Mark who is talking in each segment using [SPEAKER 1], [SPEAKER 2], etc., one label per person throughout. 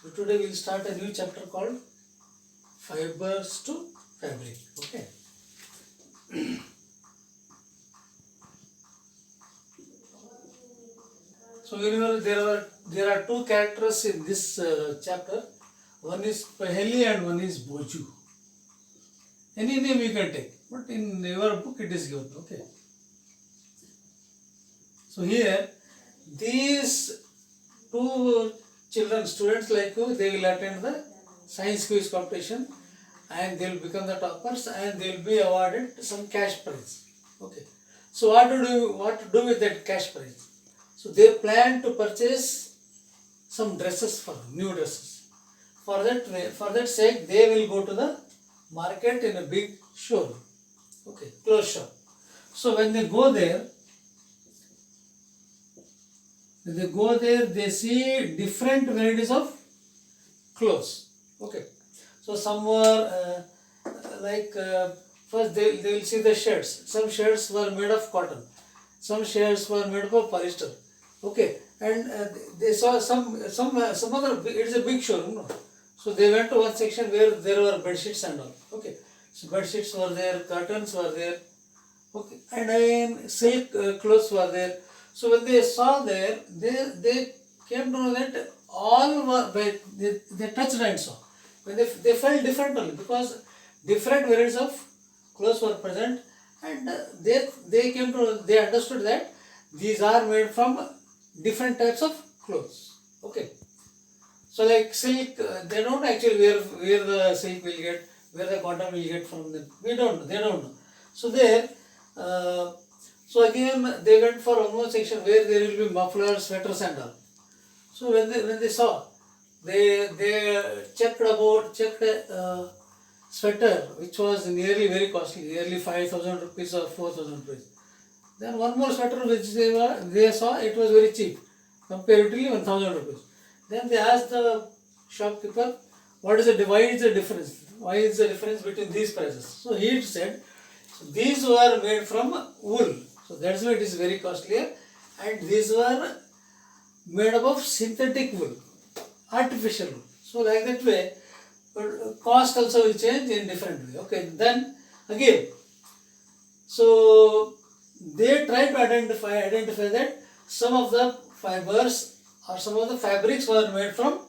[SPEAKER 1] So today we'll start a new chapter called Fibers to Fabric. Okay. So there are two characters in this chapter. One is Paheli and one is Boju. Any name you can take, but in your book it is given. Okay. So here these two children, students like you, they will attend the science quiz competition and they will become the toppers and they will be awarded some cash prize. Okay. So what to do with that cash prize? So they plan to purchase some dresses for them, new dresses. For that sake, they will go to the market in a big showroom. Okay, clothes shop. So when they go there, they see different varieties of clothes. Okay. So some were first they will see the shirts. Some shirts were made of cotton. Some shirts were made of polyester. Okay. And they saw some other. It is a big showroom. No? So they went to one section where there were bed sheets and all. Okay. So bed sheets were there, curtains were there. Okay. And then silk clothes were there. So when they saw there, they came to know that all were they touched and saw. When they felt different only because different varieties of clothes were present, and they came to they understood that these are made from different types of clothes. Okay. So like silk, they don't actually where the silk will get, where the cotton will get from them. We don't know. They don't know. So there. So again they went for one more section where there will be mufflers, sweaters and all. So when they saw, they checked a sweater which was nearly very costly, nearly 5,000 rupees or 4,000 rupees. Then one more sweater which they saw, it was very cheap, comparatively 1,000 rupees. Then they asked the shopkeeper, why is the difference? Why is the difference between these prices? So he said, so these were made from wool. So that's why it is very costlier. And these were made up of synthetic wool, artificial wool. So like that way, cost also will change in different way. Okay, then again, so they try to identify that some of the fibers or some of the fabrics were made from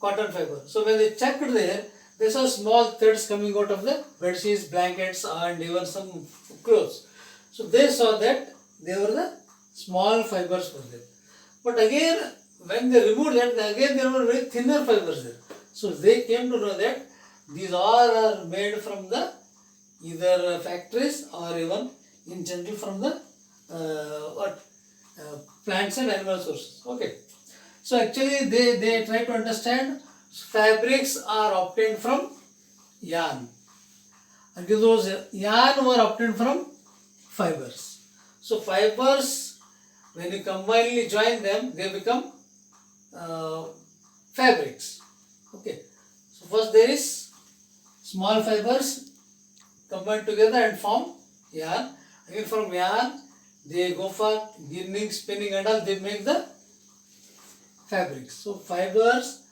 [SPEAKER 1] cotton fiber. So when they checked there, they saw small threads coming out of the bedsheets, blankets, and even some clothes. So they saw that they were the small fibers were there. But again, when they removed that, again there were very thinner fibers there. So they came to know that these all are made from the either factories or even in general from the plants and animal sources. Okay. So actually they try to understand fabrics are obtained from yarn. And those yarn were obtained from fibers. So fibers, when you combinedly join them, they become fabrics. Okay. So first there is small fibers combined together and form yarn. Again from yarn, they go for ginning, spinning and all, they make the fabrics. So fibers,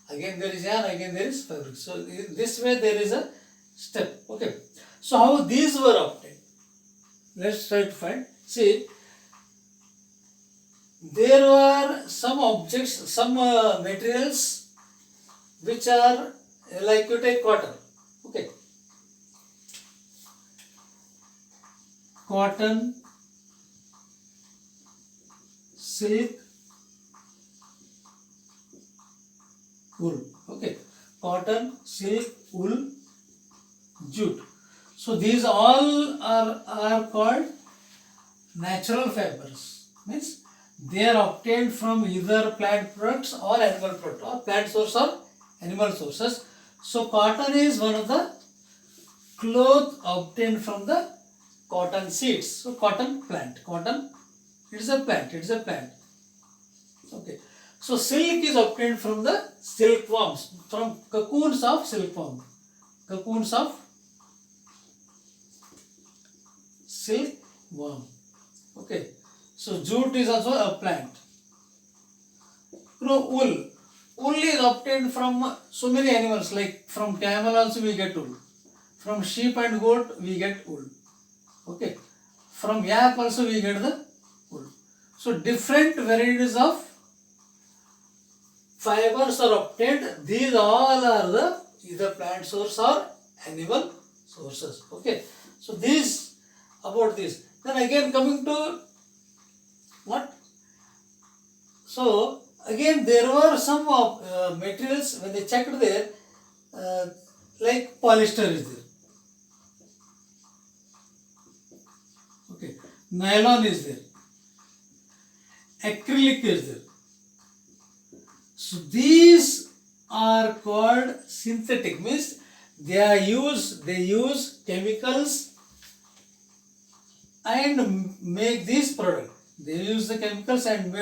[SPEAKER 1] again there is yarn, again there is fabric. So in this way there is a step. Okay. So how these were obtained? Let's try to find. See, there were some objects, some materials which are like you take cotton. Okay. Cotton, silk, wool. Okay. Cotton, silk, wool, jute. So these all are called natural fibers. Means they are obtained from either plant products or animal products, or plant source or animal sources. So cotton is one of the cloth obtained from the cotton seeds. So cotton plant. Cotton, it is a plant. It is a plant. Okay. So silk is obtained from the silkworms, from cocoons of silkworm. Cocoons of silkworm. Okay. So jute is also a plant. Wool. wool is obtained from so many animals, like from camel also we get wool. From sheep and goat we get wool. Okay. From yak also we get the wool. So different varieties of fibers are obtained. These all are the either plant source or animal sources. Okay. So this about this. Then again coming to what? So again there were some materials when they checked there, like polyester is there. Okay. Nylon is there. Acrylic is there. So these are called synthetic, means they use chemicals and make this product. They use the chemicals and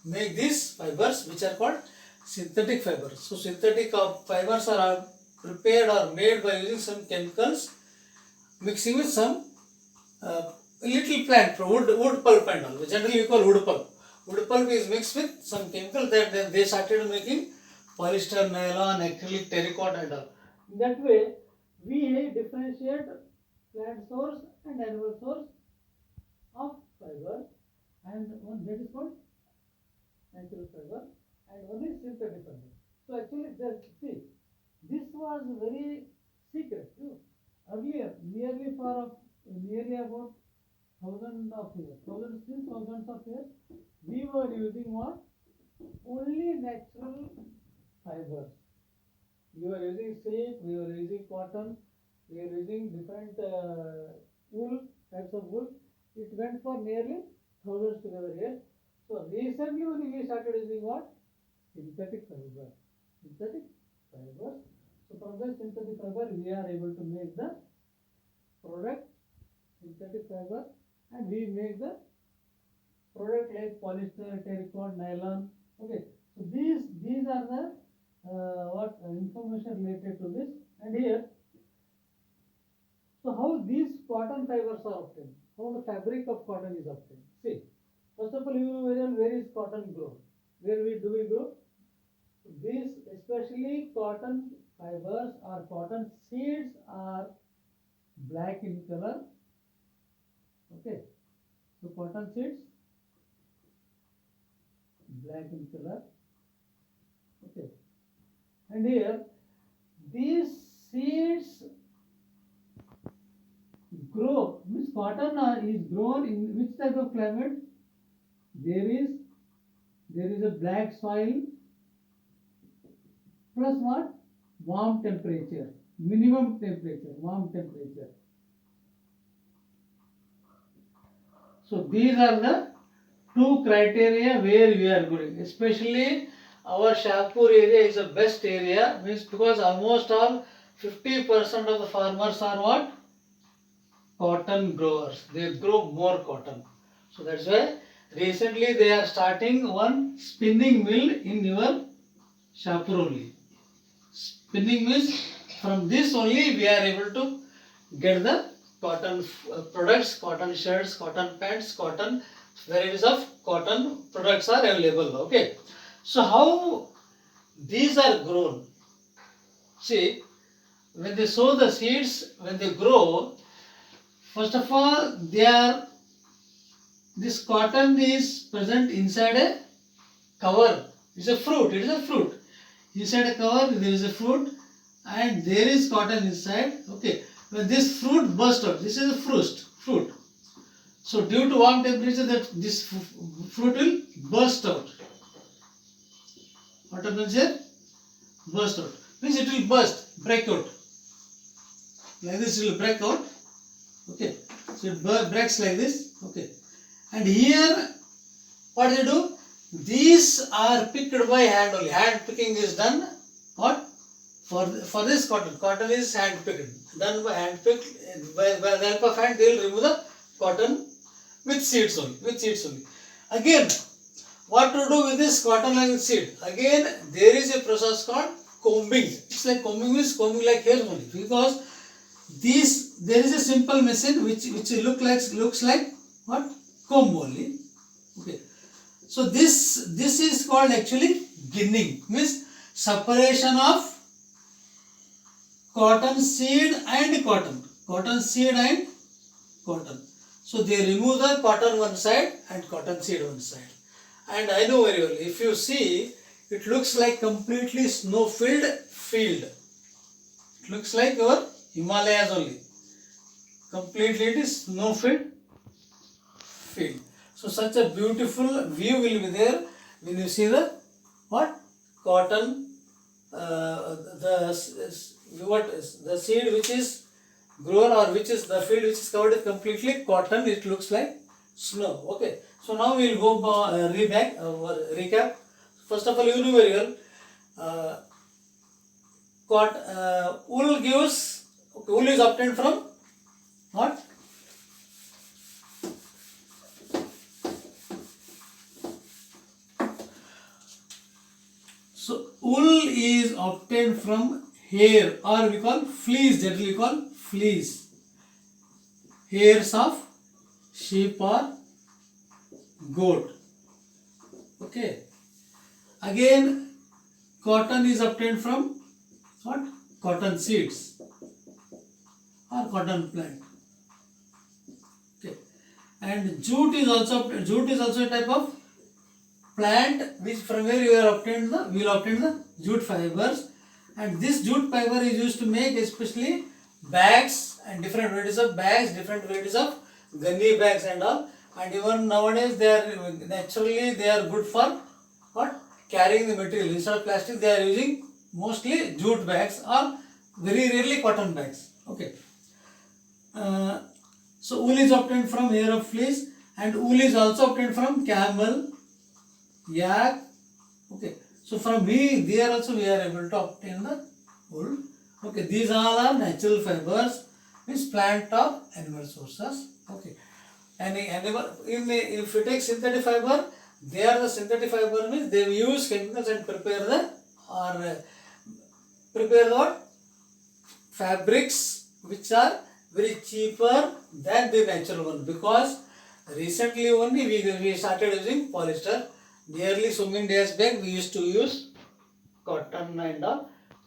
[SPEAKER 1] make these fibers, which are called synthetic fibers. So synthetic fibers are prepared or made by using some chemicals, mixing with some little plant, wood pulp and all. Generally we call wood pulp. Wood pulp is mixed with some chemical that then they started making polyester, nylon, acrylic, terracotta and all. In that way, we differentiate plant source and animal source of fiber, and one that is called natural fiber and one is synthetic fiber. So actually, see, this was very secret. Earlier, nearly about thousands of years, we were using what? Only natural fibers. We were using silk, we were using cotton, we were using different wool, types of wool. It went for nearly thousands together years. So recently only we started using what? Synthetic fiber. Synthetic fibers. So from the synthetic fiber we are able to make the product, synthetic fiber, and we make the product like polyester, terracotta, nylon. Okay. So these are the information related to this. And here, so how these cotton fibers are obtained? How the fabric of cotton is obtained? See, first of all, you know where is cotton grown? Where do we grow? These, especially cotton fibers or cotton seeds, are black in color. Okay, so cotton seeds black in color. Okay, and here these seeds grow, means cotton is grown in which type of climate? There is a black soil plus what? Warm temperature, minimum temperature, warm temperature. So these are the two criteria where we are going. Especially our Shahpur area is the best area, means because almost all 50% of the farmers are what? Cotton growers. They grow more cotton. So that's why recently they are starting one spinning mill in your Shahpur only. Spinning mills, from this only we are able to get the cotton products, cotton shirts, cotton pants, cotton varieties of cotton products are available. Okay. So how these are grown? See, when they sow the seeds, when they grow, first of all, this cotton is present inside a cover. It's a fruit. It is a fruit. Inside a cover, there is a fruit, and there is cotton inside. Okay. When this fruit bursts out, this is a fruit. So due to warm temperature, that this fruit will burst out. What happens here? Burst out. Means it will break out. Like this, it will break out. Okay. So it breaks like this. Okay. And here, what they do? These are picked by hand only. Hand picking is done. What? For this cotton. Cotton is hand picked. Done by hand picked. By the help of hand, they will remove the cotton with seeds only. Again, what to do with this cotton and seed? Again, there is a process called combing. It's like combing like hair only, because there is a simple machine which looks like what? Comb only. Okay. So this is called actually ginning means separation of cotton seed and cotton. Cotton seed and cotton. So they remove the cotton one side and cotton seed one side. And I know very well, if you see, it looks like completely snow-filled field. It looks like your Himalayas only. Completely it is snow-filled field. So such a beautiful view will be there when you see the what? Cotton, the seed which is grown, or which is the field which is covered with completely cotton, it looks like snow. Okay, so now we will go recap. First of all, you know very well, wool gives, okay, wool is obtained from what? So wool is obtained from hair, or we call fleece, generally we call fleece. Hairs of sheep or goat. Okay. Again, cotton is obtained from what? Cotton seeds or cotton plant. Okay. And jute is also a type of plant which from where we will obtain the jute fibers, and this jute fiber is used to make especially bags and different varieties of bags, different varieties of gunny bags and all. And even nowadays they are good for what? Carrying the material. Instead of plastic they are using mostly jute bags or very rarely cotton bags. Okay. So wool is obtained from hair of fleece, and wool is also obtained from camel, yak. Okay, so from there also we are able to obtain the wool. Okay, these all are natural fibers, means plant or animal sources. Okay, if you take synthetic fiber, they are the synthetic fiber means they use chemicals and prepare the what? Fabrics which are very cheaper than the natural one, because recently only we started using polyester. Nearly so many days back we used to use cotton and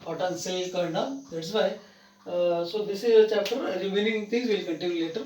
[SPEAKER 1] cotton silk and that's why. So this is a chapter. Remaining things we will continue later.